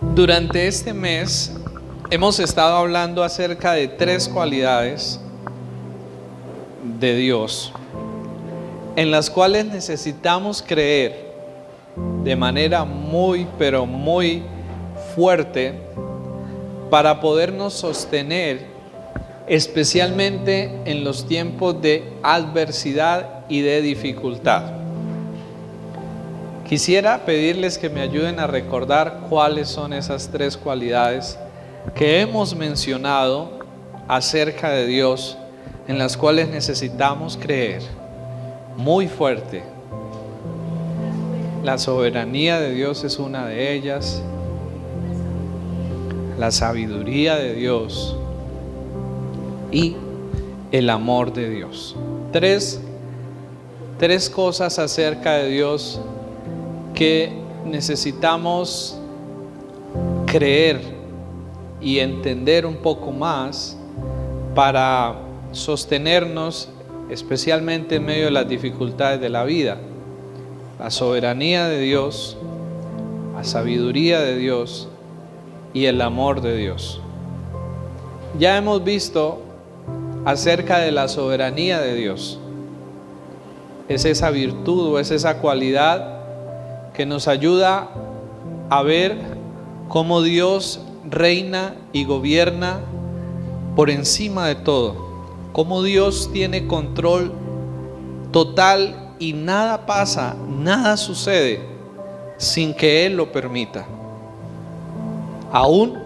Durante este mes hemos estado hablando acerca de 3 cualidades de Dios en las cuales necesitamos creer de manera muy, pero muy fuerte para podernos sostener, especialmente en los tiempos de adversidad y de dificultad. Quisiera pedirles que me ayuden a recordar cuáles son esas 3 cualidades que hemos mencionado acerca de Dios, en las cuales necesitamos creer muy fuerte. La soberanía de Dios es una de ellas, la sabiduría de Dios y el amor de Dios. Tres cosas acerca de Dios que necesitamos creer y entender un poco más para sostenernos, especialmente en medio de las dificultades de la vida. La soberanía de Dios, la sabiduría de Dios y el amor de Dios. Ya hemos visto acerca de la soberanía de Dios. Es esa virtud o es esa cualidad que nos ayuda a ver cómo Dios reina y gobierna por encima de todo, cómo Dios tiene control total y nada pasa, nada sucede sin que Él lo permita. Aún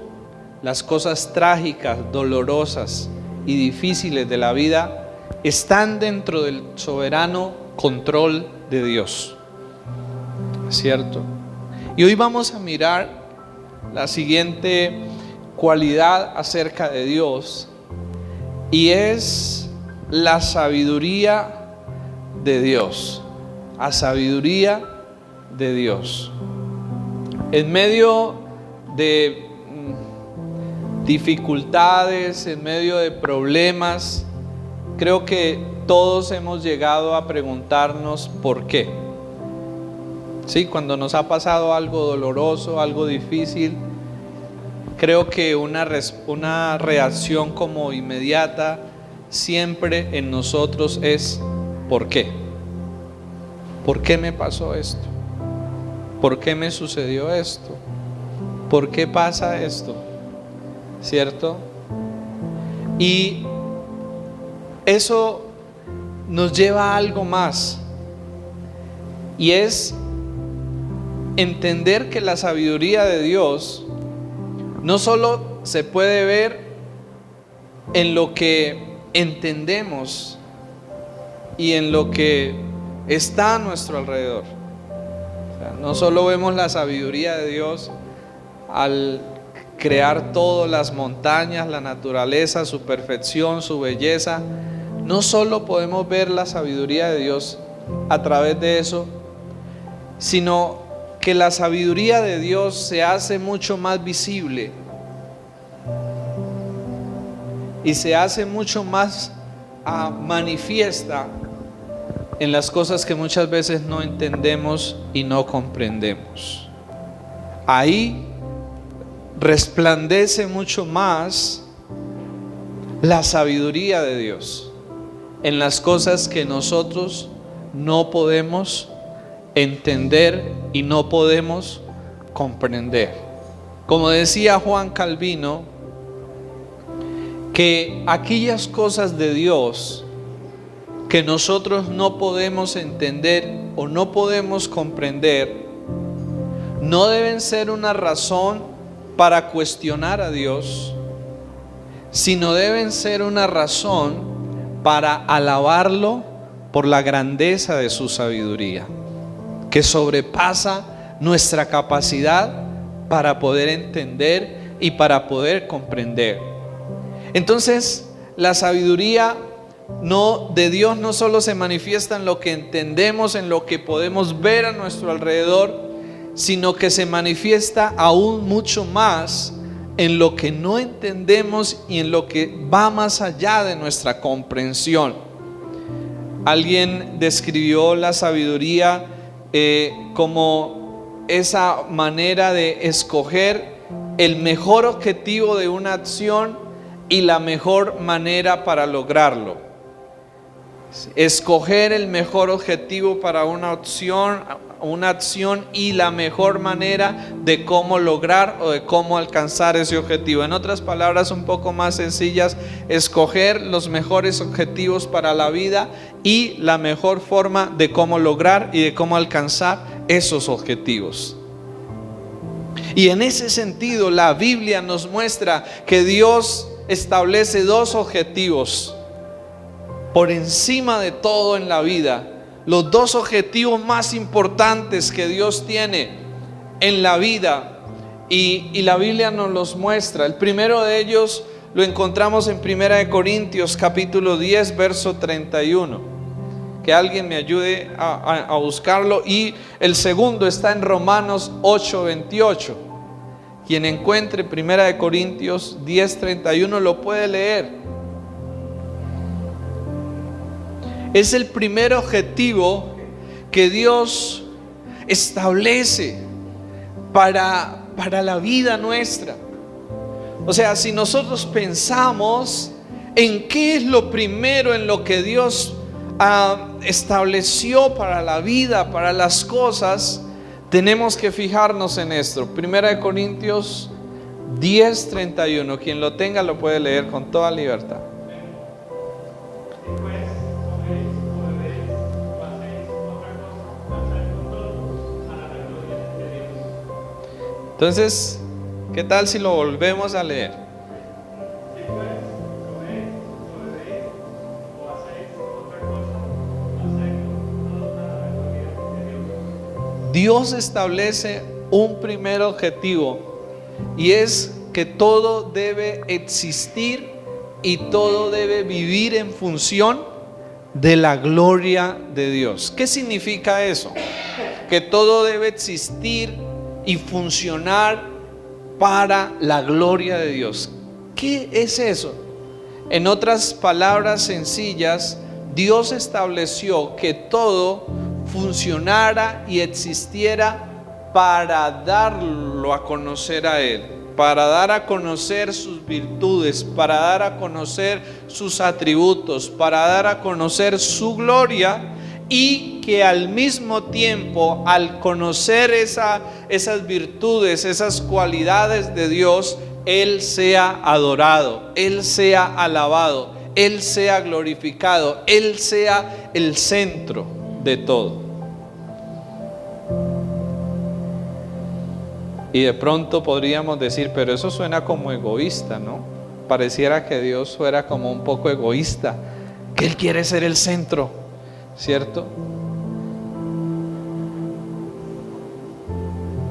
las cosas trágicas, dolorosas y difíciles de la vida están dentro del soberano control de Dios, ¿cierto? Y hoy vamos a mirar la siguiente cualidad acerca de Dios, y es la sabiduría de Dios. La sabiduría de Dios. En medio de dificultades, en medio de problemas, creo que todos hemos llegado a preguntarnos por qué. Sí, cuando nos ha pasado algo doloroso, algo difícil, creo que una reacción como inmediata siempre en nosotros es ¿por qué? ¿Por qué me pasó esto? ¿Por qué me sucedió esto? ¿Por qué pasa esto? ¿Cierto? Y eso nos lleva a algo más, y es entender que la sabiduría de Dios no solo se puede ver en lo que entendemos y en lo que está a nuestro alrededor. O sea, no solo vemos la sabiduría de Dios al crear todo, las montañas, la naturaleza, su perfección, su belleza. No solo podemos ver la sabiduría de Dios a través de eso, sino que la sabiduría de Dios se hace mucho más visible y se hace mucho más manifiesta en las cosas que muchas veces no entendemos y no comprendemos. Ahí resplandece mucho más la sabiduría de Dios en las cosas que nosotros no podemos entender y no podemos comprender. Como decía Juan Calvino, que aquellas cosas de Dios que nosotros no podemos entender o no podemos comprender no deben ser una razón para cuestionar a Dios, sino deben ser una razón para alabarlo por la grandeza de su sabiduría, que sobrepasa nuestra capacidad para poder entender y para poder comprender. Entonces, la sabiduría de Dios no solo se manifiesta en lo que entendemos, en lo que podemos ver a nuestro alrededor, sino que se manifiesta aún mucho más en lo que no entendemos y en lo que va más allá de nuestra comprensión. Alguien describió la sabiduría como esa manera de escoger el mejor objetivo de una acción y la mejor manera para lograrlo. Escoger el mejor objetivo para una acción y la mejor manera de cómo lograr o de cómo alcanzar ese objetivo. En otras palabras un poco más sencillas, escoger los mejores objetivos para la vida y la mejor forma de cómo lograr y de cómo alcanzar esos objetivos. Y en ese sentido la Biblia nos muestra que Dios establece dos objetivos por encima de todo en la vida. Los dos objetivos más importantes que Dios tiene en la vida, y la Biblia nos los muestra. El primero de ellos lo encontramos en 1 Corintios capítulo 10 verso 31. Que alguien me ayude a buscarlo. Y el segundo está en Romanos 8:28. Quien encuentre 1 Corintios 10:31 lo puede leer. Es el primer objetivo que Dios establece para la vida nuestra. O sea, si nosotros pensamos en qué es lo primero en lo que Dios estableció para la vida, para las cosas, tenemos que fijarnos en esto. 1 Corintios 10:31. Quien lo tenga lo puede leer con toda libertad. Entonces, ¿qué tal si lo volvemos a leer? Dios establece un primer objetivo, y es que todo debe existir y todo debe vivir en función de la gloria de Dios. ¿Qué significa eso? Que todo debe existir y funcionar para la gloria de Dios. ¿Qué es eso? En otras palabras sencillas, Dios estableció que todo funcionara y existiera para darlo a conocer a Él, para dar a conocer sus virtudes, para dar a conocer sus atributos, para dar a conocer su gloria. Y que al mismo tiempo, al conocer esas virtudes, esas cualidades de Dios, Él sea adorado, Él sea alabado, Él sea glorificado, Él sea el centro de todo. Y de pronto podríamos decir, pero eso suena como egoísta, ¿no? Pareciera que Dios fuera como un poco egoísta, que Él quiere ser el centro, ¿cierto?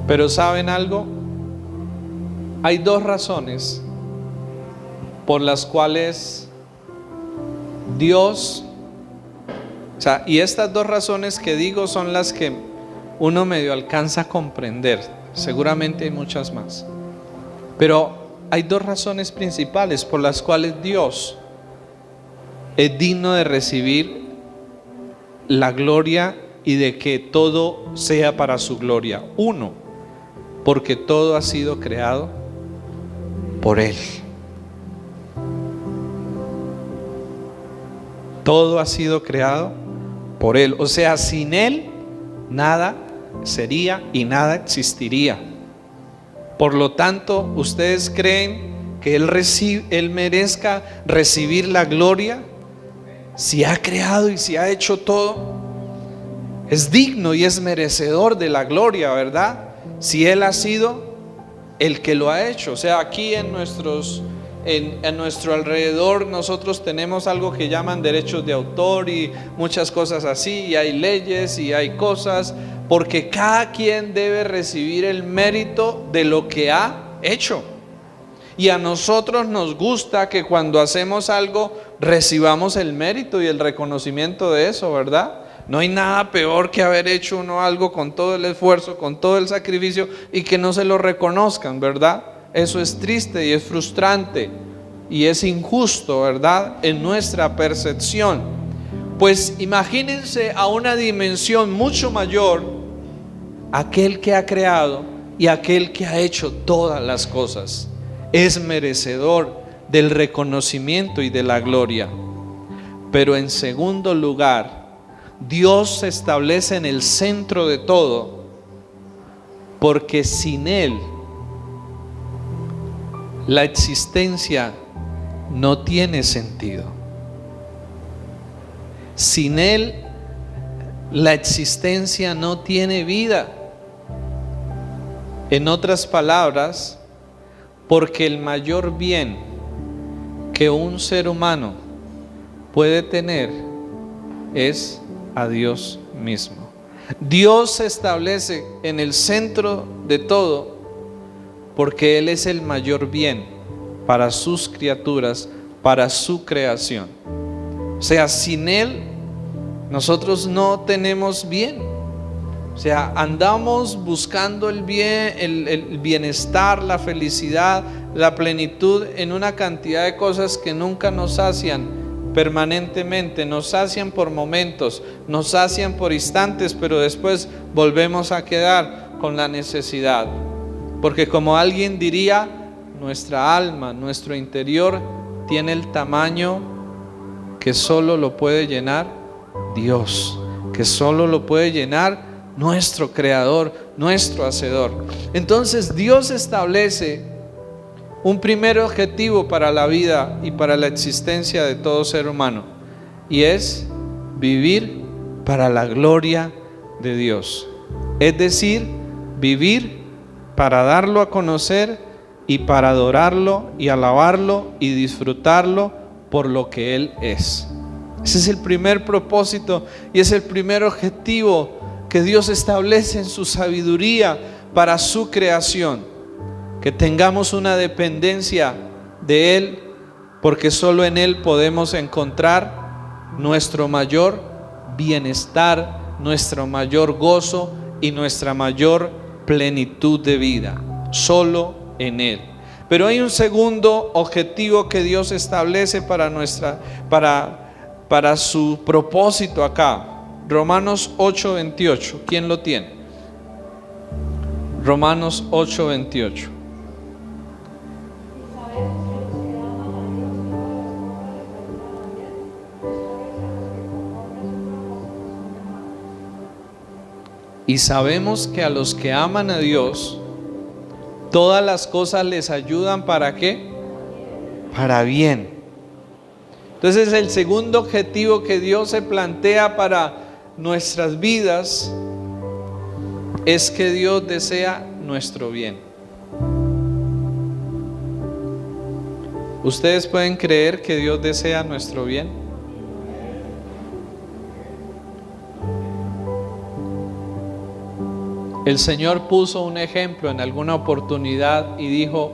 Pero ¿saben algo? Hay dos razones por las cuales Dios, y estas dos razones que digo son las que uno medio alcanza a comprender. Seguramente hay muchas más, pero hay dos razones principales por las cuales Dios es digno de recibir la gloria y de que todo sea para su gloria. Uno, porque todo ha sido creado por Él. Todo ha sido creado por Él. O sea, sin Él nada sería y nada existiría. Por lo tanto, ¿ustedes creen que Él merezca recibir la gloria? Si ha creado y si ha hecho todo, es digno y es merecedor de la gloria, ¿verdad? Si Él ha sido el que lo ha hecho. O sea, aquí en nuestro alrededor nosotros tenemos algo que llaman derechos de autor y muchas cosas así, y hay leyes y hay cosas, porque cada quien debe recibir el mérito de lo que ha hecho. Y a nosotros nos gusta que cuando hacemos algo recibamos el mérito y el reconocimiento de eso, ¿verdad? No hay nada peor que haber hecho uno algo con todo el esfuerzo, con todo el sacrificio, y que no se lo reconozcan, ¿verdad? Eso es triste y es frustrante y es injusto, ¿verdad? En nuestra percepción. Pues imagínense a una dimensión mucho mayor aquel que ha creado y aquel que ha hecho todas las cosas. Es merecedor del reconocimiento y de la gloria. Pero en segundo lugar, Dios se establece en el centro de todo, porque sin Él la existencia no tiene sentido. Sin Él la existencia no tiene vida. En otras palabras, porque el mayor bien que un ser humano puede tener es a Dios mismo. Dios se establece en el centro de todo porque Él es el mayor bien para sus criaturas, para su creación. O sea, sin Él nosotros no tenemos bien. O sea, andamos buscando el bien, el bienestar, la felicidad, la plenitud en una cantidad de cosas que nunca nos sacian permanentemente. Nos sacian por momentos, nos sacian por instantes, pero después volvemos a quedar con la necesidad. Porque como alguien diría, nuestra alma, nuestro interior tiene el tamaño que solo lo puede llenar Dios, que solo lo puede llenar nuestro creador, nuestro hacedor. Entonces Dios establece un primer objetivo para la vida y para la existencia de todo ser humano, y es vivir para la gloria de Dios. Es decir, vivir para darlo a conocer y para adorarlo y alabarlo y disfrutarlo por lo que Él es. Ese es el primer propósito y es el primer objetivo que Dios establece en su sabiduría para su creación. Que tengamos una dependencia de Él, porque solo en Él podemos encontrar nuestro mayor bienestar, nuestro mayor gozo y nuestra mayor plenitud de vida. Solo en Él. Pero hay un segundo objetivo que Dios establece para su propósito acá. Romanos 8:28. ¿Quién lo tiene? Romanos 8:28. Y sabemos que a los que aman a Dios, todas las cosas les ayudan ¿para qué? Para bien. Entonces el segundo objetivo que Dios se plantea para nuestras vidas es que Dios desea nuestro bien. ¿Ustedes pueden creer que Dios desea nuestro bien? El Señor puso un ejemplo en alguna oportunidad y dijo: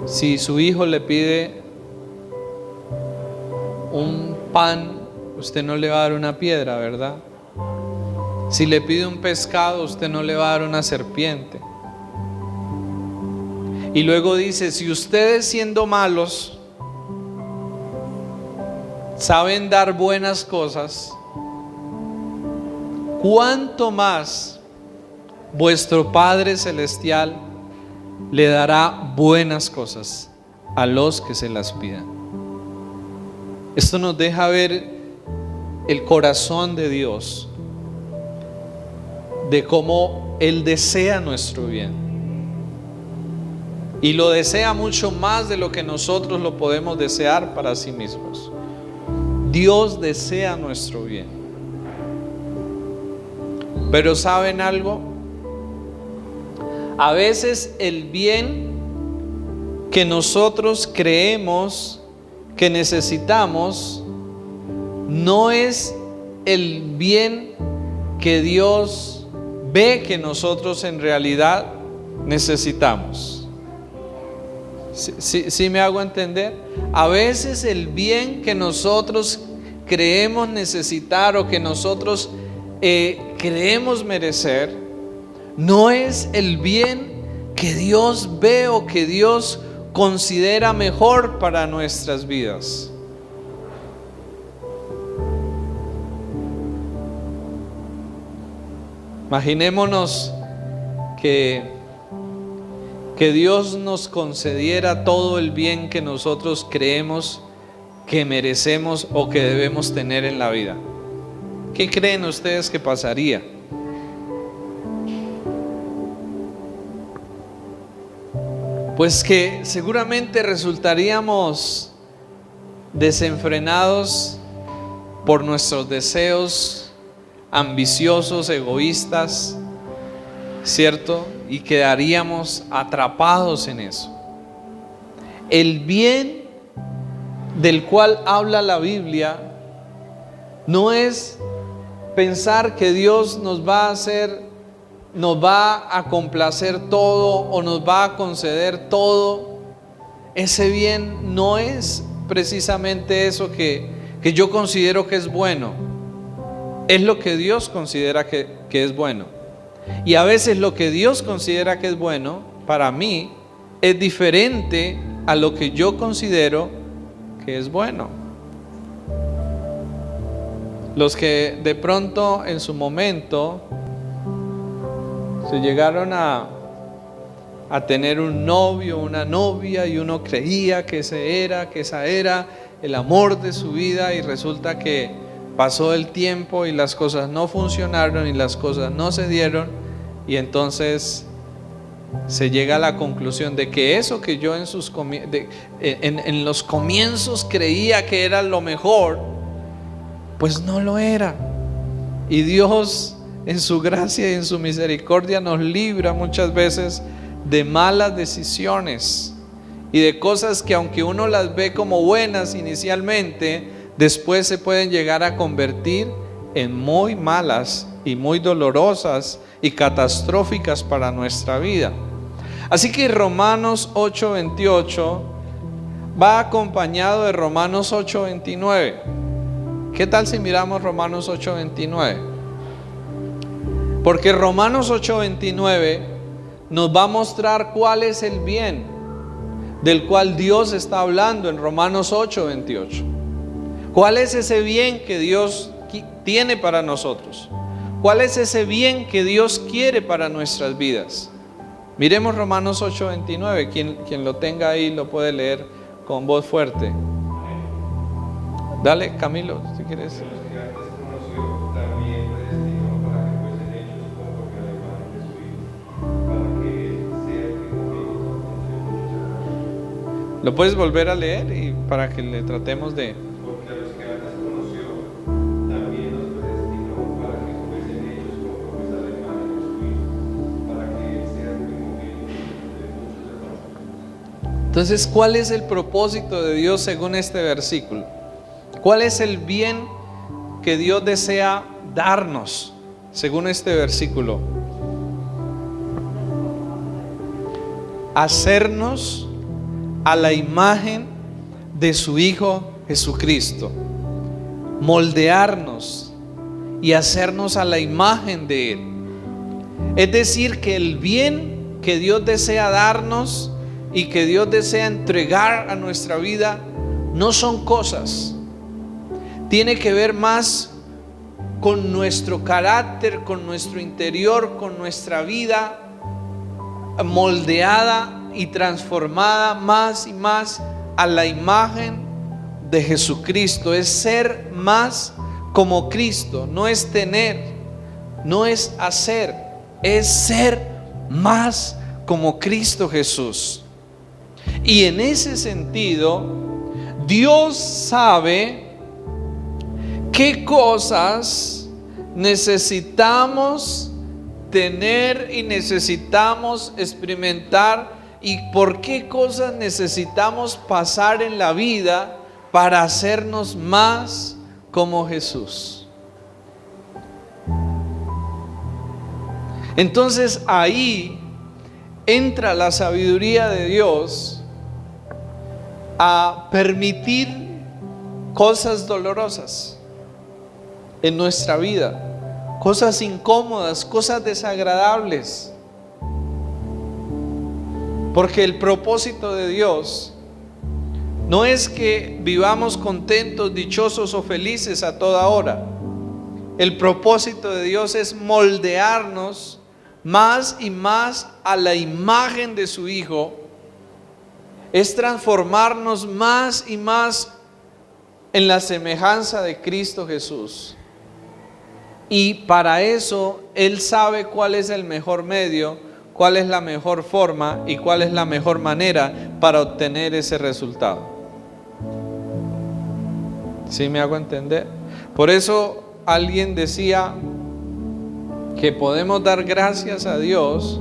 si su hijo le pide un pan, usted no le va a dar una piedra, ¿verdad? Si le pide un pescado, usted no le va a dar una serpiente. Y luego dice: si ustedes, siendo malos, saben dar buenas cosas, ¿cuánto más vuestro Padre Celestial le dará buenas cosas a los que se las pidan? Esto nos deja ver el corazón de Dios, de cómo Él desea nuestro bien, y lo desea mucho más de lo que nosotros lo podemos desear para sí mismos. Dios desea nuestro bien. Pero ¿saben algo? A veces el bien que nosotros creemos que necesitamos no es el bien que Dios ve que nosotros en realidad necesitamos. ¿Sí me hago entender? A veces el bien que nosotros creemos necesitar o que nosotros creemos merecer no es el bien que Dios ve o que Dios considera mejor para nuestras vidas. Imaginémonos que Dios nos concediera todo el bien que nosotros creemos que merecemos o que debemos tener en la vida. ¿Qué creen ustedes que pasaría? Pues que seguramente resultaríamos desenfrenados por nuestros deseos ambiciosos, egoístas, ¿cierto? Y quedaríamos atrapados en eso. El bien del cual habla la Biblia no es pensar que Dios nos va a complacer todo o nos va a conceder todo. Ese bien no es precisamente eso que yo considero que es bueno. Es lo que Dios considera que es bueno. Y a veces lo que Dios considera que es bueno, para mí, es diferente a lo que yo considero que es bueno. Los que de pronto en su momento se llegaron a tener un novio, una novia, y uno creía que esa era el amor de su vida, y resulta que pasó el tiempo y las cosas no funcionaron y las cosas no se dieron, y entonces se llega a la conclusión de que eso que yo en los comienzos creía que era lo mejor, pues no lo era. Y Dios, en su gracia y en su misericordia, nos libra muchas veces de malas decisiones y de cosas que, aunque uno las ve como buenas inicialmente, después se pueden llegar a convertir en muy malas y muy dolorosas y catastróficas para nuestra vida. Así que Romanos 8:28 va acompañado de Romanos 8:29. ¿Qué tal si miramos Romanos 8:29? Porque Romanos 8:29 nos va a mostrar cuál es el bien del cual Dios está hablando en Romanos 8:28. ¿Cuál es ese bien que Dios tiene para nosotros? ¿Cuál es ese bien que Dios quiere para nuestras vidas? Miremos Romanos 8:29. Quien lo tenga ahí lo puede leer con voz fuerte. Dale, Camilo, si quieres. Lo puedes volver a leer y para que le tratemos de... Porque a los que antes conoció, también los predestinó para que fuesen hechos conformes a la imagen de su Hijo, para que Él sea el primogénito de muchos hermanos. Entonces, ¿cuál es el propósito de Dios según este versículo? ¿Cuál es el bien que Dios desea darnos según este versículo? Hacernos a la imagen de su Hijo Jesucristo, moldearnos y hacernos a la imagen de Él. Es decir, que el bien que Dios desea darnos y que Dios desea entregar a nuestra vida no son cosas. Tiene que ver más con nuestro carácter, con nuestro interior, con nuestra vida moldeada y transformada más y más a la imagen de Jesucristo. Es ser más como Cristo. No es tener, no es hacer, es ser más como Cristo Jesús. Y en ese sentido, Dios sabe qué cosas necesitamos tener y necesitamos experimentar, y por qué cosas necesitamos pasar en la vida para hacernos más como Jesús. Entonces ahí entra la sabiduría de Dios a permitir cosas dolorosas en nuestra vida, cosas incómodas, cosas desagradables. Porque el propósito de Dios no es que vivamos contentos, dichosos o felices a toda hora. El propósito de Dios es moldearnos más y más a la imagen de su Hijo. Es transformarnos más y más en la semejanza de Cristo Jesús. Y para eso Él sabe cuál es el mejor medio, cuál es la mejor forma y cuál es la mejor manera para obtener ese resultado. ¿Sí me hago entender? Por eso alguien decía que podemos dar gracias a Dios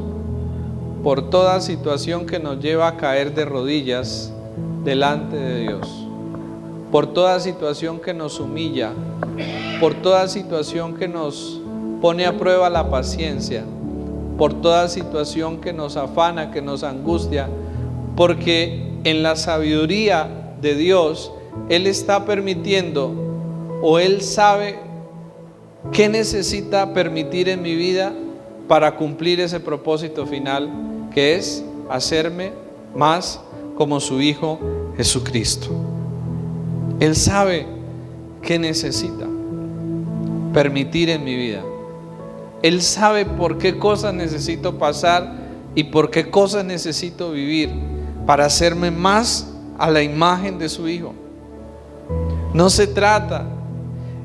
por toda situación que nos lleva a caer de rodillas delante de Dios, por toda situación que nos humilla, por toda situación que nos pone a prueba la paciencia, por toda situación que nos afana, que nos angustia, porque en la sabiduría de Dios, Él está permitiendo, o Él sabe qué necesita permitir en mi vida para cumplir ese propósito final, que es hacerme más como su Hijo Jesucristo. Él sabe qué necesita permitir en mi vida. Él sabe por qué cosas necesito pasar y por qué cosas necesito vivir para hacerme más a la imagen de su Hijo. No se trata,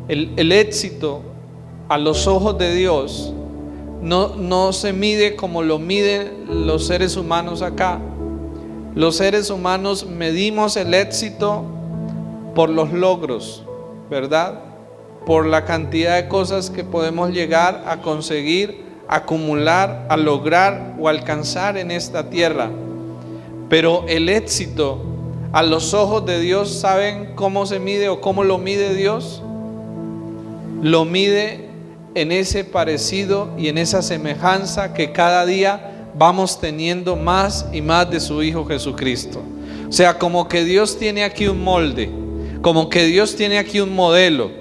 el éxito a los ojos de Dios no se mide como lo miden los seres humanos acá. Los seres humanos medimos el éxito por los logros, ¿verdad? Por la cantidad de cosas que podemos llegar a conseguir, acumular, a lograr o alcanzar en esta tierra. Pero el éxito a los ojos de Dios, ¿saben cómo se mide o cómo lo mide Dios? Lo mide en ese parecido y en esa semejanza que cada día vamos teniendo más y más de su Hijo Jesucristo. O sea, como que Dios tiene aquí un molde, como que Dios tiene aquí un modelo,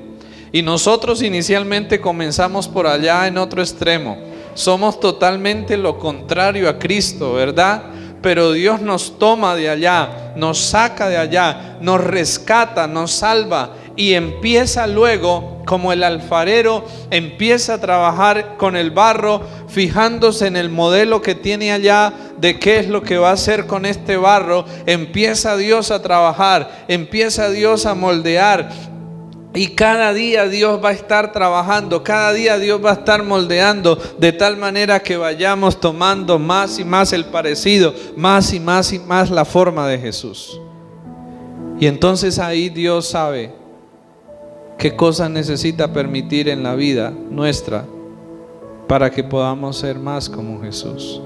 y nosotros inicialmente comenzamos por allá en otro extremo. Somos totalmente lo contrario a Cristo, ¿verdad? Pero Dios nos toma de allá, nos saca de allá, nos rescata, nos salva, y empieza luego, como el alfarero empieza a trabajar con el barro, fijándose en el modelo que tiene allá de qué es lo que va a hacer con este barro. Empieza Dios a trabajar, empieza Dios a moldear, y cada día Dios va a estar trabajando, cada día Dios va a estar moldeando, de tal manera que vayamos tomando más y más el parecido, más y más y más la forma de Jesús. Y entonces ahí Dios sabe qué cosas necesita permitir en la vida nuestra para que podamos ser más como Jesús.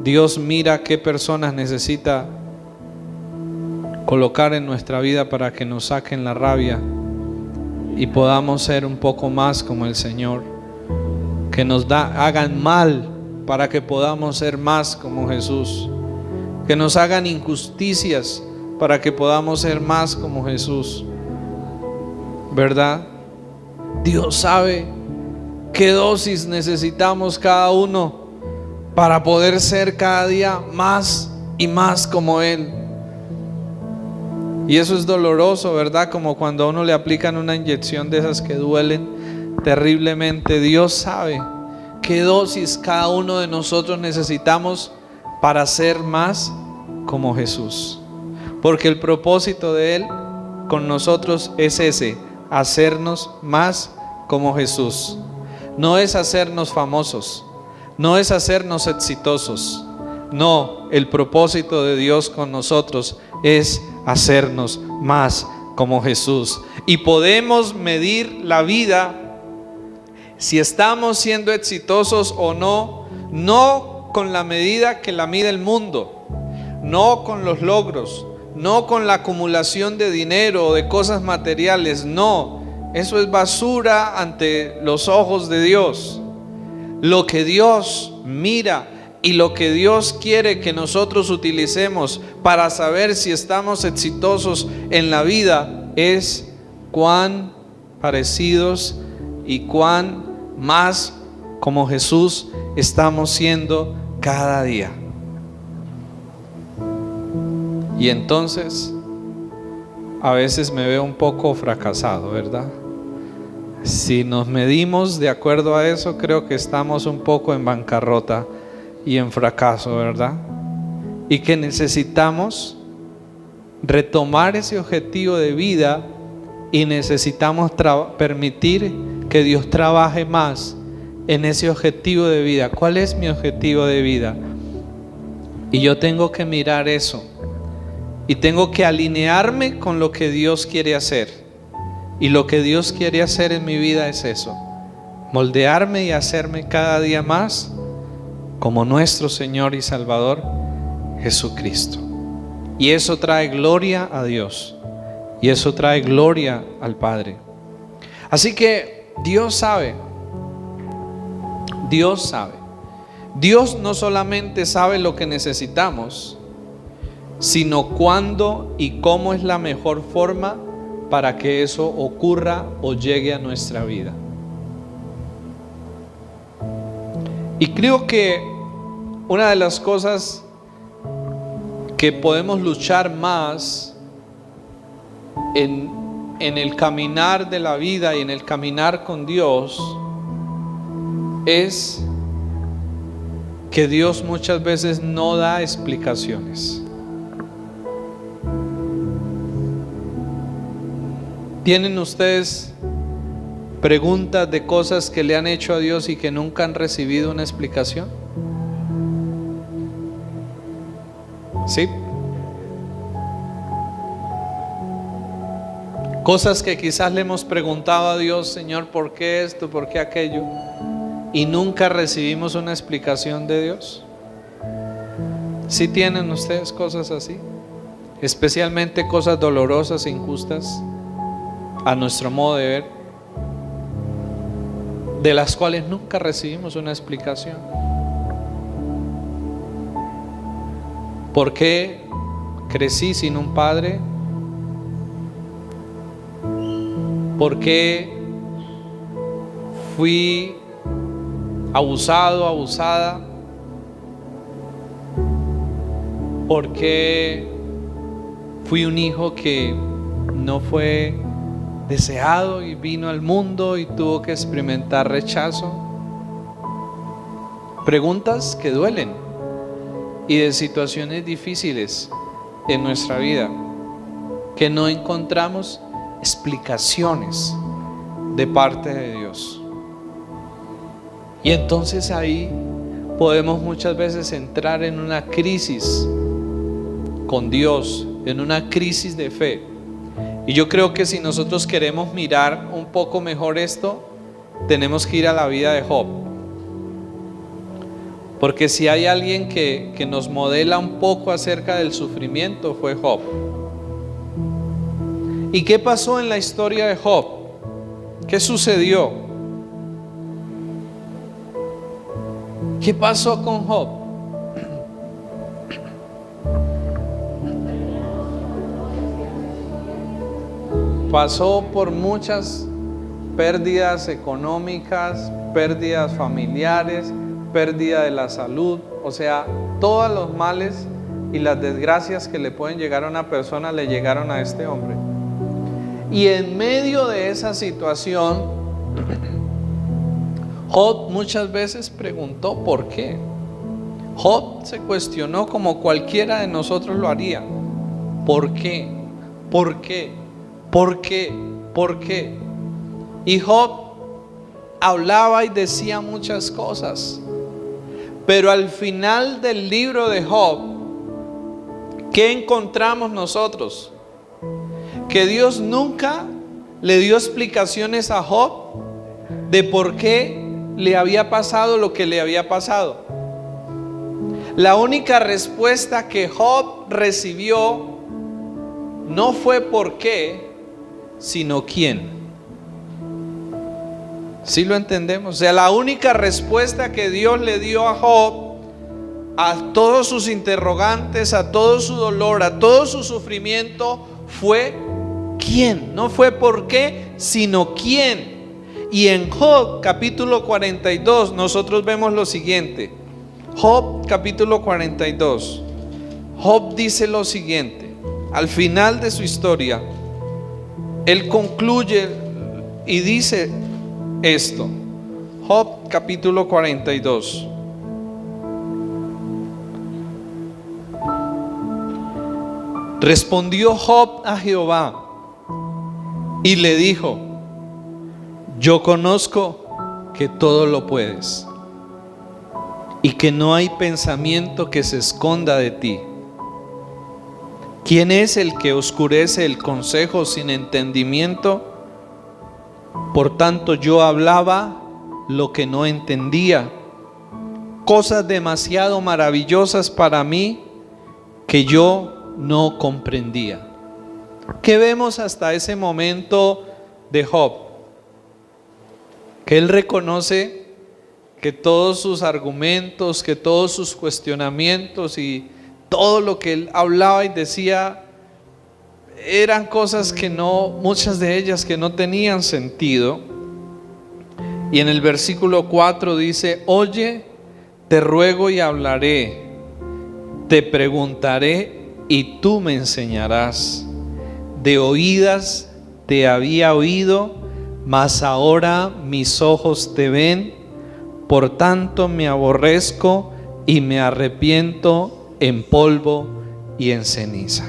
Dios mira qué personas necesita colocar en nuestra vida para que nos saquen la rabia y podamos ser un poco más como el Señor, que nos hagan mal para que podamos ser más como Jesús, que nos hagan injusticias para que podamos ser más como Jesús, ¿verdad? Dios sabe qué dosis necesitamos cada uno para poder ser cada día más y más como Él. Y eso es doloroso, ¿verdad? Como cuando a uno le aplican una inyección de esas que duelen terriblemente. Dios sabe qué dosis cada uno de nosotros necesitamos para ser más como Jesús. Porque el propósito de Él con nosotros es ese: hacernos más como Jesús. No es hacernos famosos, no es hacernos exitosos. No, el propósito de Dios con nosotros es hacernos más como Jesús. Y podemos medir la vida, si estamos siendo exitosos o no, no con la medida que la mide el mundo, no con los logros, no con la acumulación de dinero o de cosas materiales. No, eso es basura ante los ojos de Dios. Lo que Dios mira y lo que Dios quiere que nosotros utilicemos para saber si estamos exitosos en la vida es cuán parecidos y cuán más como Jesús estamos siendo cada día. Y entonces, a veces me veo un poco fracasado, ¿verdad? Si nos medimos de acuerdo a eso, creo que estamos un poco en bancarrota y en fracaso, ¿verdad? Y que necesitamos retomar ese objetivo de vida y necesitamos permitir que Dios trabaje más en ese objetivo de vida. ¿Cuál es mi objetivo de vida? Y yo tengo que mirar eso y tengo que alinearme con lo que Dios quiere hacer. Y lo que Dios quiere hacer en mi vida es eso: moldearme y hacerme cada día más como nuestro Señor y Salvador Jesucristo. Y eso trae gloria a Dios, y eso trae gloria al Padre. Así que Dios sabe. Dios sabe. Dios no solamente sabe lo que necesitamos, sino cuándo y cómo es la mejor forma para que eso ocurra o llegue a nuestra vida. Y creo que una de las cosas que podemos luchar más en el caminar de la vida y en el caminar con Dios es que Dios muchas veces no da explicaciones. ¿Tienen ustedes preguntas de cosas que le han hecho a Dios y que nunca han recibido una explicación? ¿Sí? Cosas que quizás le hemos preguntado a Dios: Señor, ¿por qué esto? ¿Por qué aquello? Y nunca recibimos una explicación de Dios. ¿Sí tienen ustedes cosas así? Especialmente cosas dolorosas e injustas a nuestro modo de ver, de las cuales nunca recibimos una explicación. ¿Por qué crecí sin un padre? ¿Por qué fui abusado, abusada? ¿Por qué fui un hijo que no fue deseado y vino al mundo y tuvo que experimentar rechazo? Preguntas que duelen y de situaciones difíciles en nuestra vida que no encontramos explicaciones de parte de Dios. Y entonces ahí podemos muchas veces entrar en una crisis con Dios, en una crisis de fe. Y yo creo que si nosotros queremos mirar un poco mejor esto, tenemos que ir a la vida de Job. Porque si hay alguien que nos modela un poco acerca del sufrimiento, fue Job. ¿Y qué pasó en la historia de Job? ¿Qué sucedió? ¿Qué pasó con Job? Pasó por muchas pérdidas económicas, pérdidas familiares, pérdida de la salud, o sea, todos los males y las desgracias que le pueden llegar a una persona le llegaron a este hombre. Y en medio de esa situación, Job muchas veces preguntó por qué. Job se cuestionó como cualquiera de nosotros lo haría. ¿Por qué? ¿Por qué? ¿Por qué? ¿Por qué? Y Job hablaba y decía muchas cosas. Pero al final del libro de Job, ¿qué encontramos nosotros? Que Dios nunca le dio explicaciones a Job de por qué le había pasado lo que le había pasado. La única respuesta que Job recibió no fue por qué, sino quién. ¿Sí lo entendemos? O sea, la única respuesta que Dios le dio a Job, a todos sus interrogantes, a todo su dolor, a todo su sufrimiento, fue quién. No fue por qué, sino quién. Y en Job capítulo 42 nosotros vemos lo siguiente. Job capítulo 42. Job dice lo siguiente. Al final de su historia, él concluye y dice esto. Job capítulo 42. Respondió Job a Jehová y le dijo: yo conozco que todo lo puedes y que no hay pensamiento que se esconda de ti. ¿Quién es el que oscurece el consejo sin entendimiento? Por tanto yo hablaba lo que no entendía, cosas demasiado maravillosas para mí que yo no comprendía. ¿Qué vemos hasta ese momento de Job? Que él reconoce que todos sus argumentos, que todos sus cuestionamientos y todo lo que él hablaba y decía eran cosas que no, muchas de ellas que no tenían sentido. Y en el versículo 4 dice: oye, te ruego y hablaré, te preguntaré y tú me enseñarás. De oídas te había oído, mas ahora mis ojos te ven. Por tanto me aborrezco y me arrepiento en polvo y en ceniza.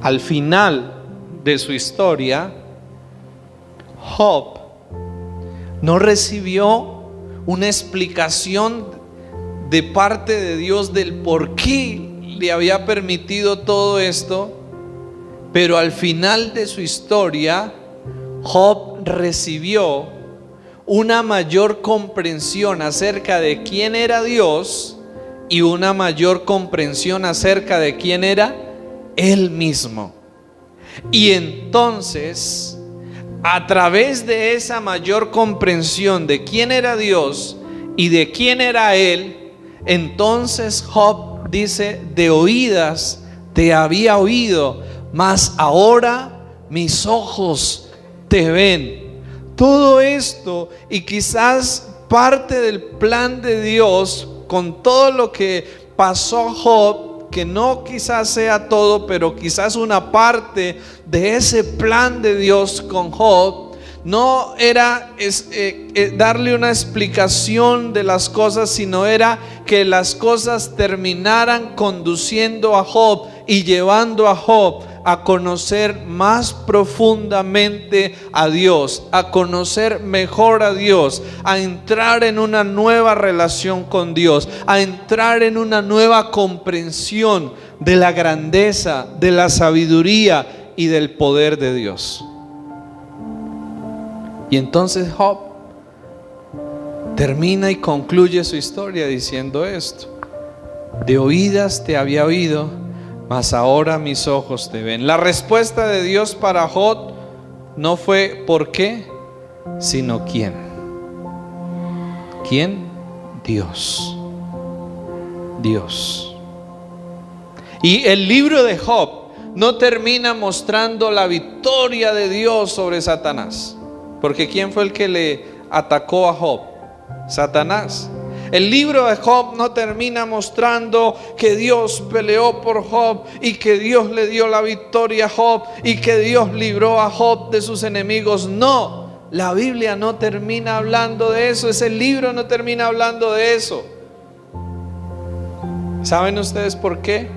Al final de su historia, Job no recibió una explicación de parte de Dios del por qué le había permitido todo esto, pero al final de su historia, Job recibió una mayor comprensión acerca de quién era Dios y una mayor comprensión acerca de quién era él mismo. Y entonces, a través de esa mayor comprensión de quién era Dios y de quién era él, entonces Job dice: de oídas te había oído, mas ahora mis ojos te ven. Todo esto, y quizás parte del plan de Dios con todo lo que pasó Job, que no quizás sea todo, pero quizás una parte de ese plan de Dios con Job, no era darle una explicación de las cosas, sino era que las cosas terminaran conduciendo a Job y llevando a Job a conocer más profundamente a Dios, a conocer mejor a Dios, a entrar en una nueva relación con Dios, a entrar en una nueva comprensión de la grandeza, de la sabiduría y del poder de Dios. Y entonces Job termina y concluye su historia diciendo esto: de oídas te había oído, mas ahora mis ojos te ven. La respuesta de Dios para Job no fue ¿por qué?, sino ¿quién? ¿Quién? Dios. Dios. Y el libro de Job no termina mostrando la victoria de Dios sobre Satanás, porque ¿quién fue el que le atacó a Job? Satanás. El libro de Job no termina mostrando que Dios peleó por Job y que Dios le dio la victoria a Job y que Dios libró a Job de sus enemigos. No, la Biblia no termina hablando de eso. Ese libro no termina hablando de eso. ¿Saben ustedes por qué?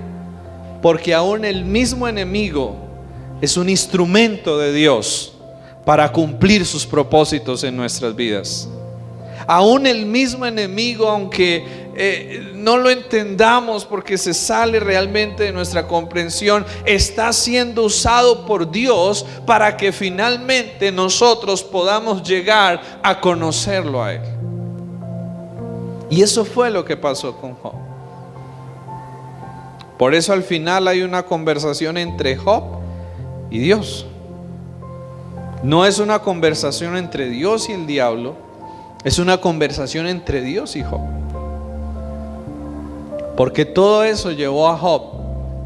Porque aún el mismo enemigo es un instrumento de Dios para cumplir sus propósitos en nuestras vidas. Aún el mismo enemigo, aunque no lo entendamos porque se sale realmente de nuestra comprensión, está siendo usado por Dios para que finalmente nosotros podamos llegar a conocerlo a Él. Y eso fue lo que pasó con Job. Por eso al final hay una conversación entre Job y Dios. No es una conversación entre Dios y el diablo, es una conversación entre Dios y Job. Porque todo eso llevó a Job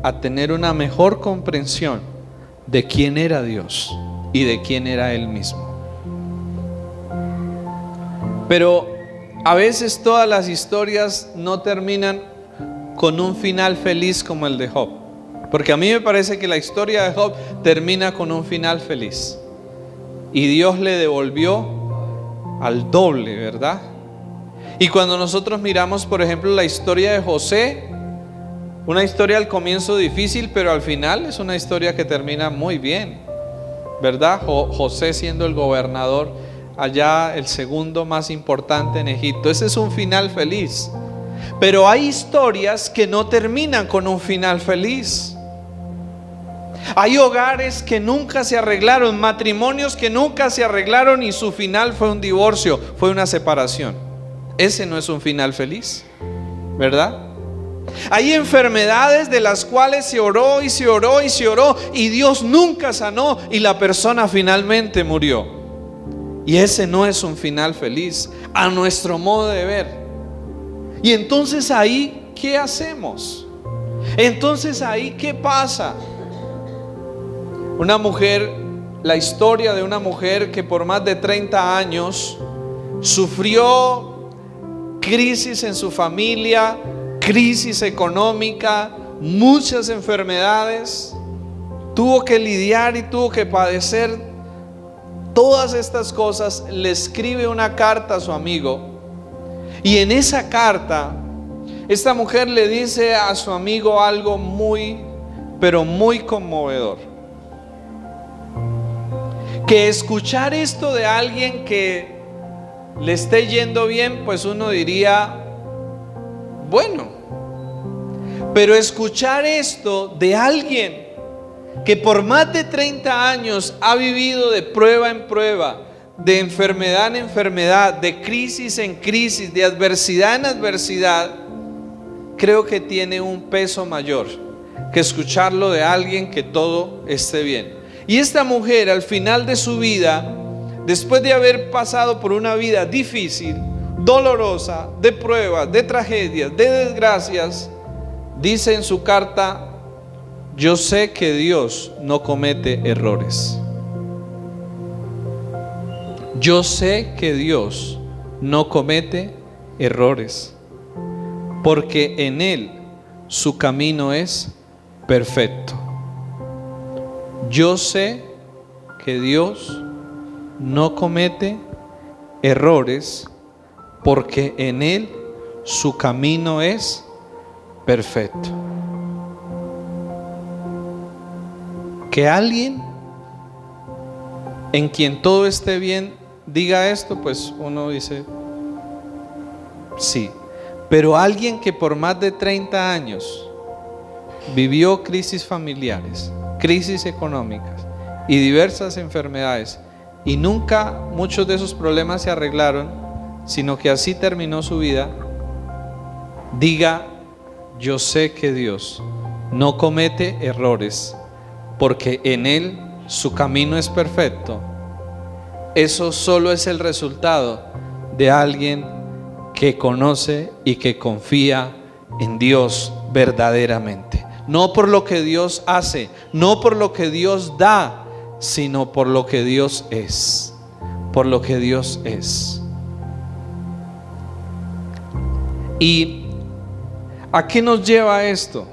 a tener una mejor comprensión de quién era Dios y de quién era él mismo. Pero a veces todas las historias no terminan con un final feliz como el de Job. Porque a mí me parece que la historia de Job termina con un final feliz. Y Dios le devolvió al doble, ¿verdad? Y cuando nosotros miramos, por ejemplo, la historia de José, una historia al comienzo difícil, pero al final es una historia que termina muy bien, ¿verdad? José siendo el gobernador allá, el segundo más importante en Egipto. Ese es un final feliz. Pero hay historias que no terminan con un final feliz. Hay hogares que nunca se arreglaron, matrimonios que nunca se arreglaron y su final fue un divorcio, fue una separación. Ese no es un final feliz, ¿verdad? Hay enfermedades de las cuales se oró y se oró y se oró y Dios nunca sanó y la persona finalmente murió. Y ese no es un final feliz a nuestro modo de ver. Y entonces ahí, ¿qué hacemos? Entonces ahí, ¿qué pasa? Una mujer, la historia de una mujer que por más de 30 años sufrió crisis en su familia, crisis económica, muchas enfermedades, tuvo que lidiar y tuvo que padecer todas estas cosas. Le escribe una carta a su amigo y en esa carta esta mujer le dice a su amigo algo muy, pero muy conmovedor. Que escuchar esto de alguien que le esté yendo bien, pues uno diría, bueno. Pero escuchar esto de alguien que por más de 30 años ha vivido de prueba en prueba, de enfermedad en enfermedad, de crisis en crisis, de adversidad en adversidad, creo que tiene un peso mayor que escucharlo de alguien que todo esté bien. Y esta mujer al final de su vida, después de haber pasado por una vida difícil, dolorosa, de pruebas, de tragedias, de desgracias, dice en su carta: yo sé que Dios no comete errores. Yo sé que Dios no comete errores, porque en Él su camino es perfecto. Yo sé que Dios no comete errores, porque en Él su camino es perfecto. Que alguien en quien todo esté bien diga esto, pues uno dice sí. Pero alguien que por más de 30 años vivió crisis familiares, crisis económicas y diversas enfermedades, y nunca muchos de esos problemas se arreglaron, sino que así terminó su vida, diga: yo sé que Dios no comete errores, porque en Él su camino es perfecto. Eso solo es el resultado de alguien que conoce y que confía en Dios verdaderamente. No por lo que Dios hace, no por lo que Dios da, sino por lo que Dios es. Por lo que Dios es. ¿Y a qué nos lleva esto?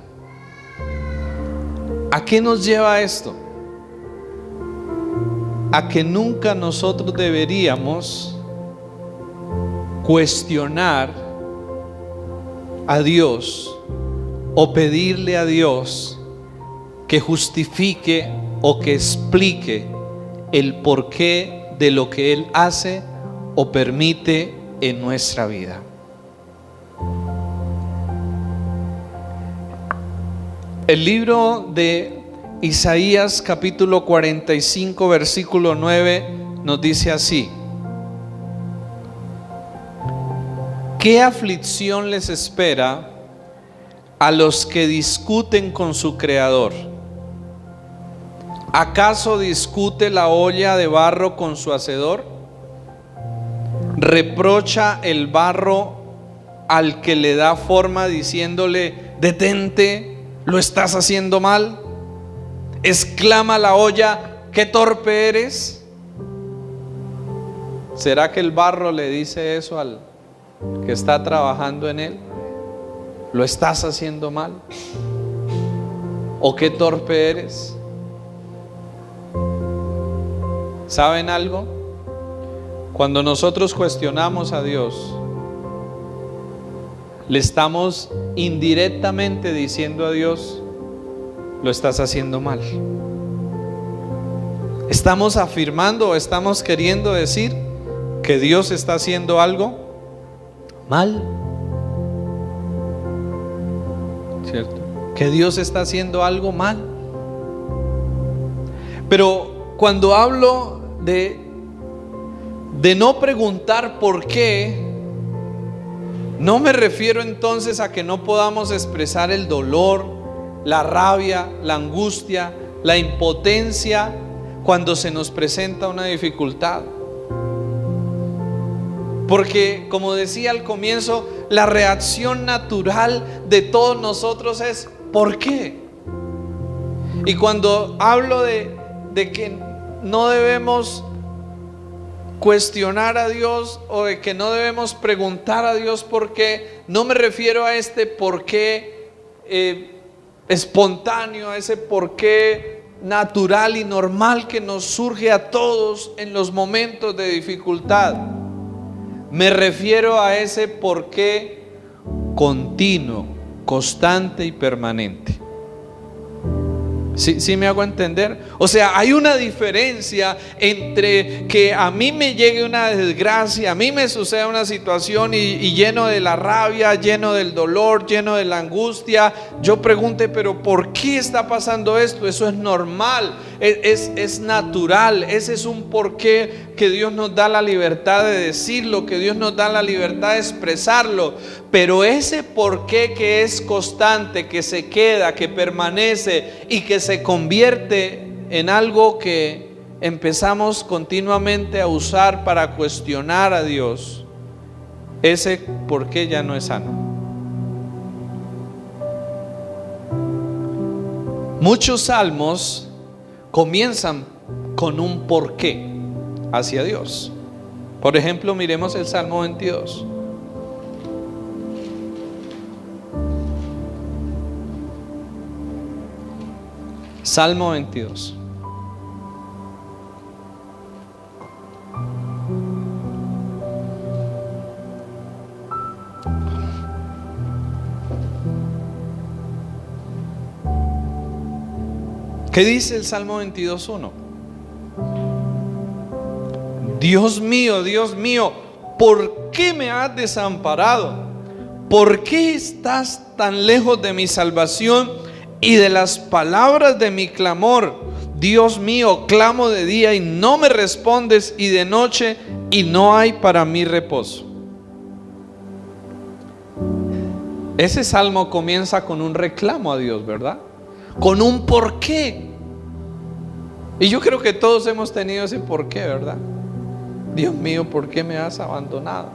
¿A qué nos lleva esto? A que nunca nosotros deberíamos cuestionar a Dios o pedirle a Dios que justifique o que explique el porqué de lo que Él hace o permite en nuestra vida. El libro de Isaías capítulo 45 versículo 9 nos dice así: ¿qué aflicción les espera a los que discuten con su Creador? ¿Acaso discute la olla de barro con su hacedor? ¿Reprocha el barro al que le da forma diciéndole: detente, lo estás haciendo mal? ¿Exclama la olla: qué torpe eres? ¿Será que el barro le dice eso al que está trabajando en él? ¿Lo estás haciendo mal? ¿O qué torpe eres? ¿Saben algo? Cuando nosotros cuestionamos a Dios, le estamos indirectamente diciendo a Dios: lo estás haciendo mal. Estamos afirmando o estamos queriendo decir que Dios está haciendo algo mal, ¿cierto? Que Dios está haciendo algo mal. Pero cuando hablo de no preguntar por qué, no me refiero entonces a que no podamos expresar el dolor, la rabia, la angustia, la impotencia cuando se nos presenta una dificultad. Porque, como decía al comienzo, la reacción natural de todos nosotros es ¿por qué? Y cuando hablo de que no debemos cuestionar a Dios o de que no debemos preguntar a Dios por qué, no me refiero a este por qué espontáneo, a ese por qué natural y normal que nos surge a todos en los momentos de dificultad. Me refiero a ese por qué continuo, constante y permanente. ¿Sí me hago entender? O sea, hay una diferencia entre que a mí me llegue una desgracia, a mí me suceda una situación y lleno de la rabia, lleno del dolor, lleno de la angustia, yo pregunte, pero ¿por qué está pasando esto? Eso es normal, es natural. Ese es un porqué que Dios nos da la libertad de decirlo, que Dios nos da la libertad de expresarlo. Pero ese porqué que es constante, que se queda, que permanece y que se convierte en algo que empezamos continuamente a usar para cuestionar a Dios, ese porqué ya no es sano. Muchos salmos comienzan con un porqué hacia Dios. Por ejemplo, miremos el Salmo 22. Salmo 22. ¿Qué dice el Salmo 22:1? Dios mío, ¿por qué me has desamparado? ¿Por qué estás tan lejos de mi salvación y de las palabras de mi clamor? Dios mío, clamo de día y no me respondes, y de noche y no hay para mí reposo. Ese salmo comienza con un reclamo a Dios, ¿verdad? Con un por qué. Y yo creo que todos hemos tenido ese por qué, ¿verdad? Dios mío, ¿por qué me has abandonado?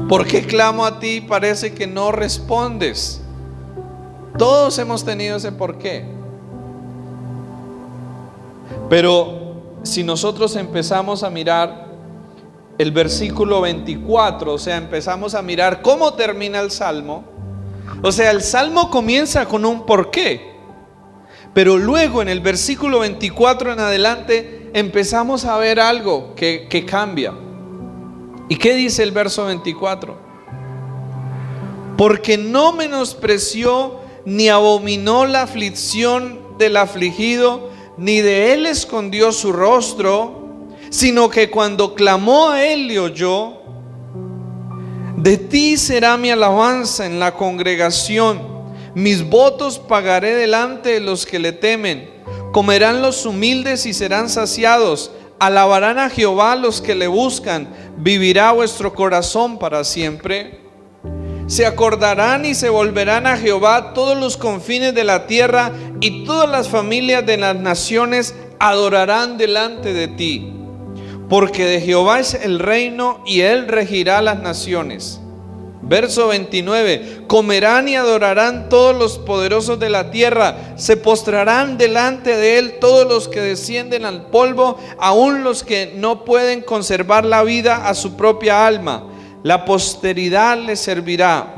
¿Por qué clamo a ti y parece que no respondes? Todos hemos tenido ese por qué. Pero si nosotros empezamos a mirar el versículo 24, o sea, empezamos a mirar cómo termina el salmo. O sea, el salmo comienza con un por qué, pero luego en el versículo 24 en adelante empezamos a ver algo que cambia. ¿Y qué dice el verso 24? Porque no menospreció ni abominó la aflicción del afligido, ni de él escondió su rostro, sino que cuando clamó a él le oyó. De ti será mi alabanza en la congregación, mis votos pagaré delante de los que le temen. Comerán los humildes y serán saciados, alabarán a Jehová los que le buscan, vivirá vuestro corazón para siempre. Se acordarán y se volverán a Jehová todos los confines de la tierra, y todas las familias de las naciones adorarán delante de ti. Porque de Jehová es el reino y él regirá las naciones. Verso 29. Comerán y adorarán todos los poderosos de la tierra, se postrarán delante de él todos los que descienden al polvo, aun los que no pueden conservar la vida a su propia alma. La posteridad le servirá.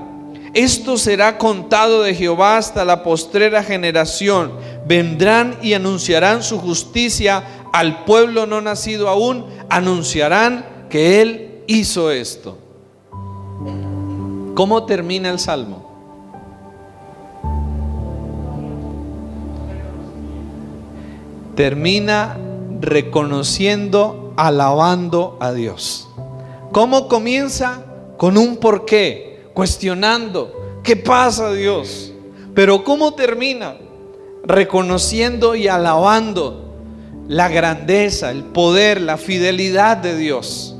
Esto será contado de Jehová hasta la postrera generación. vendrán y anunciarán su justicia al pueblo no nacido aún, anunciarán que Él hizo esto. ¿Cómo termina el Salmo? Termina reconociendo, alabando a Dios. ¿Cómo comienza? Con un porqué, cuestionando, ¿qué pasa, Dios? Pero ¿cómo termina? Reconociendo y alabando la grandeza, el poder, la fidelidad de Dios.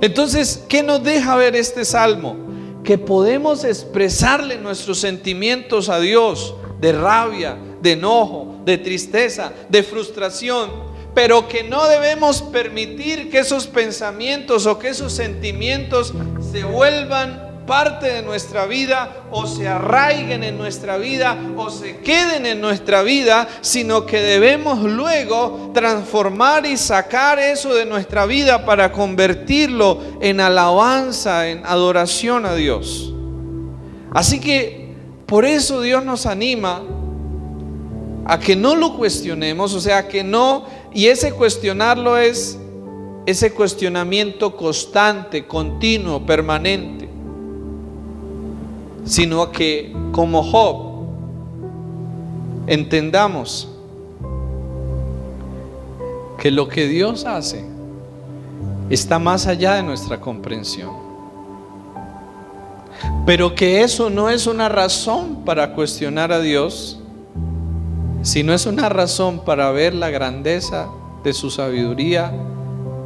Entonces, ¿qué nos deja ver este salmo? Que podemos expresarle nuestros sentimientos a Dios, de rabia, de enojo, de tristeza, de frustración, pero que no debemos permitir que esos pensamientos o que esos sentimientos se vuelvan parte de nuestra vida o se arraiguen en nuestra vida o se queden en nuestra vida, sino que debemos luego transformar y sacar eso de nuestra vida para convertirlo en alabanza, en adoración a Dios. Así que por eso Dios nos anima a que no lo cuestionemos, o sea, que no, y ese cuestionarlo es ese cuestionamiento constante, continuo, permanente, sino que como Job entendamos que lo que Dios hace está más allá de nuestra comprensión, pero que eso no es una razón para cuestionar a Dios, sino es una razón para ver la grandeza de su sabiduría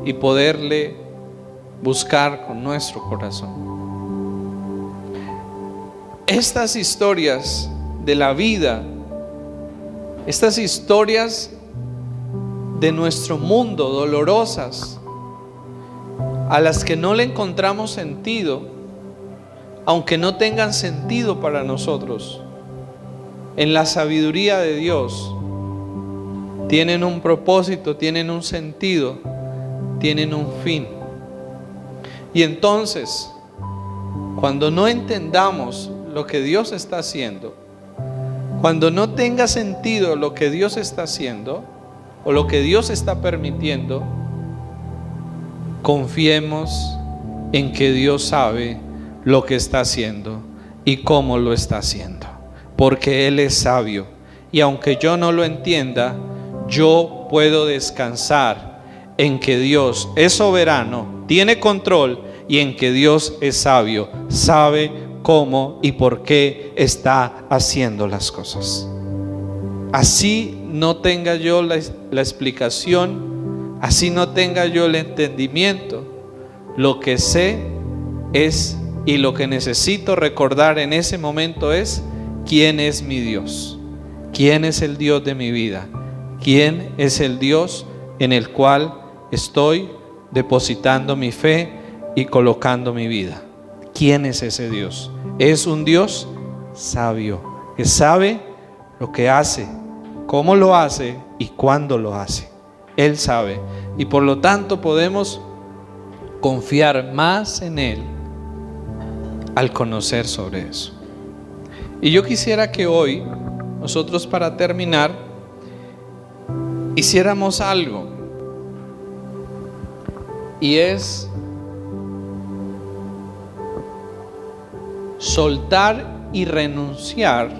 y poderle buscar con nuestro corazón. Estas historias de la vida, estas historias de nuestro mundo dolorosas, a las que no le encontramos sentido, aunque no tengan sentido para nosotros, en la sabiduría de Dios tienen un propósito, tienen un sentido, tienen un fin. Y entonces, cuando no entendamos lo que Dios está haciendo, cuando no tenga sentido lo que Dios está haciendo o lo que Dios está permitiendo, confiemos en que Dios sabe lo que está haciendo y cómo lo está haciendo, porque Él es sabio, y aunque yo no lo entienda, yo puedo descansar en que Dios es soberano, tiene control, y en que Dios es sabio, sabe cómo y por qué está haciendo las cosas. Así no tenga yo la explicación, así no tenga yo el entendimiento, lo que sé es, y lo que necesito recordar en ese momento es: ¿quién es mi Dios? ¿Quién es el Dios de mi vida? ¿Quién es el Dios en el cual estoy depositando mi fe y colocando mi vida? ¿Quién es ese Dios? Es un Dios sabio, que sabe lo que hace, cómo lo hace y cuándo lo hace. Él sabe, y por lo tanto podemos confiar más en Él al conocer sobre eso. Y yo quisiera que hoy nosotros, para terminar, hiciéramos algo, y es soltar y renunciar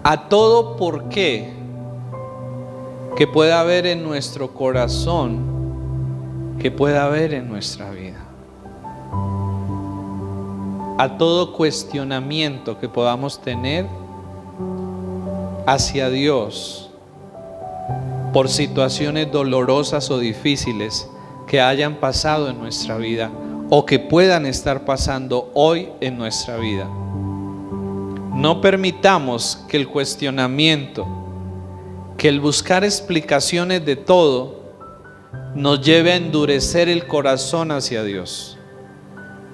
a todo porqué que pueda haber en nuestro corazón, que pueda haber en nuestra vida, a todo cuestionamiento que podamos tener hacia Dios por situaciones dolorosas o difíciles que hayan pasado en nuestra vida o que puedan estar pasando hoy en nuestra vida. No permitamos que el cuestionamiento, que el buscar explicaciones de todo, nos lleve a endurecer el corazón hacia Dios,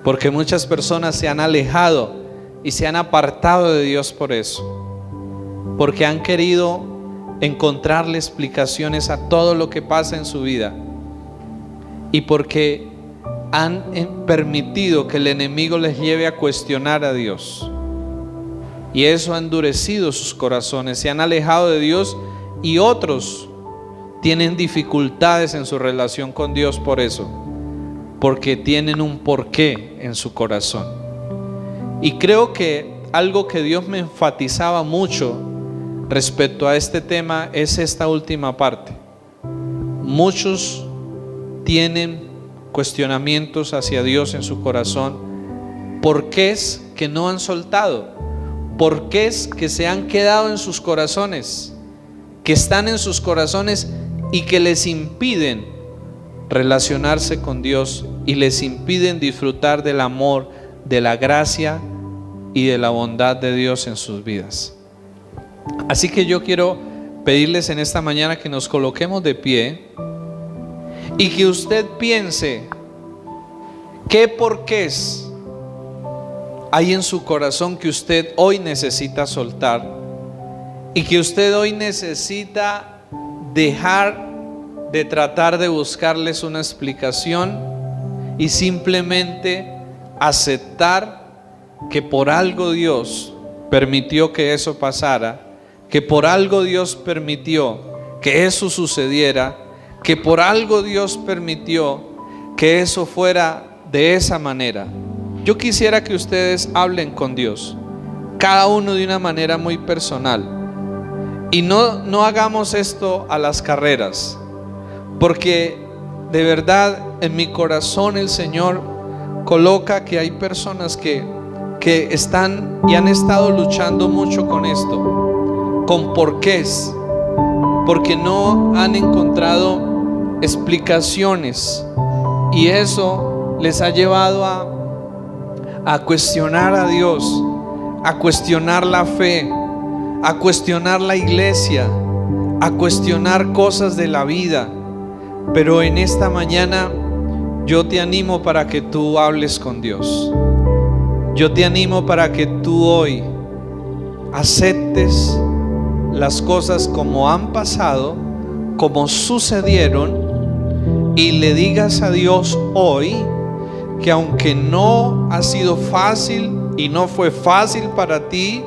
porque muchas personas se han alejado y se han apartado de Dios por eso, porque han querido encontrarle explicaciones a todo lo que pasa en su vida, y porque han permitido que el enemigo les lleve a cuestionar a Dios. y eso ha endurecido sus corazones, se han alejado de Dios, y otros tienen dificultades en su relación con Dios por eso, porque tienen un porqué en su corazón. Y creo que algo que Dios me enfatizaba mucho respecto a este tema es esta última parte. Muchos tienen cuestionamientos hacia Dios en su corazón. ¿Por qué es que no han soltado? ¿Por qué es que se han quedado en sus corazones? Que están en sus corazones y que les impiden relacionarse con Dios y les impiden disfrutar del amor, de la gracia y de la bondad de Dios en sus vidas. Así que yo quiero pedirles en esta mañana que nos coloquemos de pie y que usted piense qué porqués hay en su corazón que usted hoy necesita soltar y que usted hoy necesita dejar de tratar de buscarles una explicación y simplemente aceptar que por algo Dios permitió que eso pasara, que por algo Dios permitió que eso sucediera, que por algo Dios permitió que eso fuera de esa manera. Yo quisiera que ustedes hablen con Dios, cada uno de una manera muy personal, y no hagamos esto a las carreras, porque de verdad en mi corazón el Señor coloca que hay personas que están y han estado luchando mucho con esto, con porqués, porque no han encontrado explicaciones, y eso les ha llevado a cuestionar a Dios, a cuestionar la fe, a cuestionar la iglesia, a cuestionar cosas de la vida. Pero en esta mañana yo te animo para que tú hables con Dios. Yo te animo para que tú hoy aceptes las cosas como han pasado, como sucedieron, y le digas a Dios hoy que aunque no ha sido fácil y no fue fácil para ti,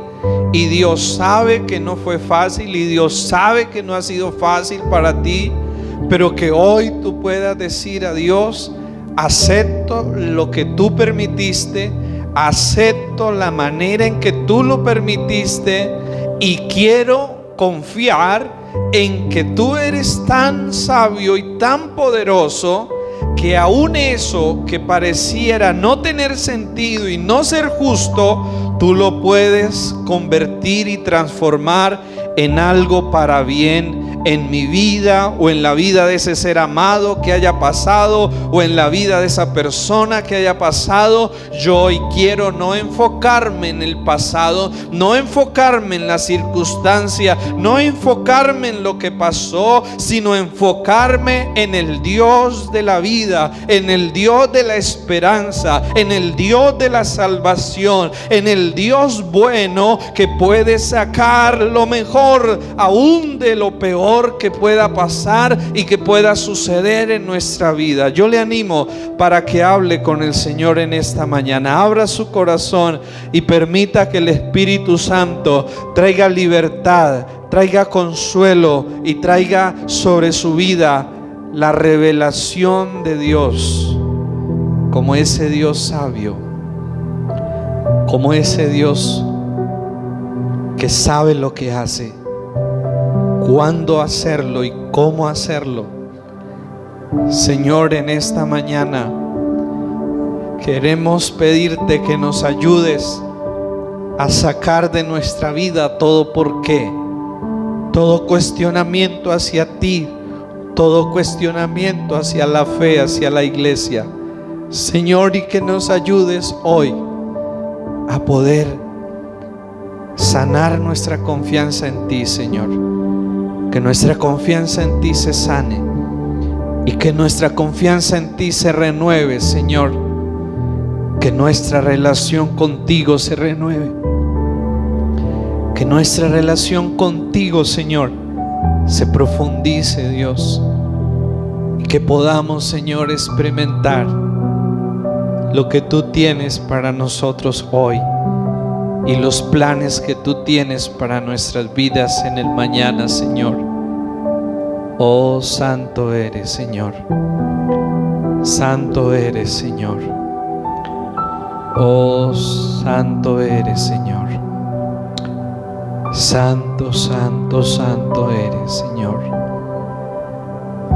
y Dios sabe que no fue fácil y Dios sabe que no ha sido fácil para ti, pero que hoy tú puedas decir a Dios: acepto lo que tú permitiste, acepto la manera en que tú lo permitiste, y quiero confiar en que tú eres tan sabio y tan poderoso que aún eso que pareciera no tener sentido y no ser justo, tú lo puedes convertir y transformar en algo para bien en mi vida, o en la vida de ese ser amado que haya pasado, o en la vida de esa persona que haya pasado. Yo hoy quiero no enfocarme en el pasado, no enfocarme en la circunstancia, no enfocarme en lo que pasó, sino enfocarme en el Dios de la vida, en el Dios de la esperanza, en el Dios de la salvación, en el Dios bueno que puede sacar lo mejor aún de lo peor que pueda pasar y que pueda suceder en nuestra vida. Yo le animo para que hable con el Señor en esta mañana. Abra su corazón y permita que el Espíritu Santo traiga libertad, traiga consuelo y traiga sobre su vida la revelación de Dios, como ese Dios sabio, como ese Dios que sabe lo que hace, cuándo hacerlo y cómo hacerlo. Señor, en esta mañana queremos pedirte que nos ayudes a sacar de nuestra vida todo porqué, todo cuestionamiento hacia ti, todo cuestionamiento hacia la fe, hacia la iglesia, Señor, y que nos ayudes hoy a poder sanar nuestra confianza en ti, Señor. Que nuestra confianza en ti se sane y que nuestra confianza en ti se renueve, Señor. Que nuestra relación contigo se renueve. Que nuestra relación contigo, Señor, se profundice, Dios. Y que podamos, Señor, experimentar lo que tú tienes para nosotros hoy. y los planes que tú tienes para nuestras vidas en el mañana, Señor. Oh, santo eres, Señor. Santo eres, Señor. Oh, santo eres, Señor. Santo, santo, santo eres, Señor.